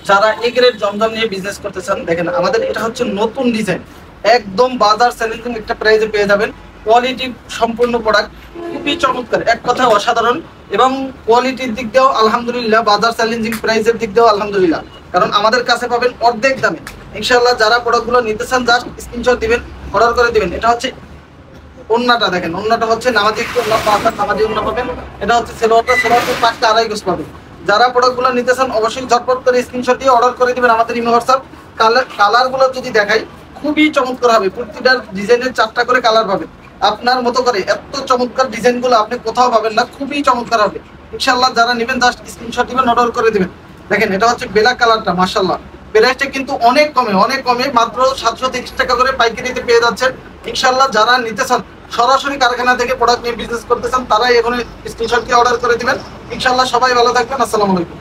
যারা A grade জমজম নিয়ে business করতেছেন, দেখেন আমাদের এটা হচ্ছে নতুন ডিজাইন, একদম বাজার চ্যালেঞ্জিং একটা প্রাইসে পেয়ে যাবেন। কোয়ালিটি সম্পূর্ণ প্রোডাক্ট, খুবই চমৎকার, এক কথায় অসাধারণ। এবং কোয়ালিটির দিক দিয়েও আলহামদুলিল্লাহ, বাজার চ্যালেঞ্জিং প্রাইসের দিক দিয়েও আলহামদুলিল্লাহ, কারণ আমাদের কাছে পাবেন অর্ধেক দামে। ইনশাআল্লাহ যারা প্রোডাক্টগুলো নিতে চান জাস্ট স্ক্রিনশট দিবেন, অর্ডার করে দিবেন। এটা হচ্ছে ওন্নাটা, দেখেন ওন্নাটা হচ্ছে নামাজি ওন্না, পাঁচটা নামাজি ওন্না পাবেন। এটা হচ্ছে সেলোয়ারটা, সেলোয়ারটা 5টা আড়াই গজ পাবেন। যারা প্রোডাক্টগুলো নিতে চান অবশ্যই ঝটপট করে স্ক্রিনশট দিয়ে অর্ডার করে দিবেন আমাদের ইমো হোয়াটসঅ্যাপ। কালারগুলো যদি দেখাই, খুবই চমৎকার হবে। প্রতিটার ডিজাইনের 4টা করে কালার পাবেন আপনার মতো করে। এত চমৎকার ডিজাইনগুলো আপনি কোথাও পাবেন না, খুবই চমৎকার হবে। ইনশাআল্লাহ যারা নেবেন জাস্ট স্ক্রিনশট দিবেন, অর্ডার করে দিবেন। দেখেন এটা হচ্ছে ব্ল্যাক কালারটা, মাশাআল্লাহ প্রাইসটা কিন্তু অনেক কমে, অনেক কমে, মাত্র 730 টাকা করে পাইকারিতে পেয়ে যাচ্ছেন। ইনশাআল্লাহ যারা নিতে চান, সরাসরি কারখানা থেকে প্রোডাক্ট নিয়ে বিজনেস করতে চান, তারাই এখন স্ক্রিনশট দিয়ে অর্ডার করে দিবেন। ইনশাআল্লাহ সবাই ভালো থাকবেন। আসসালামু আলাইকুম।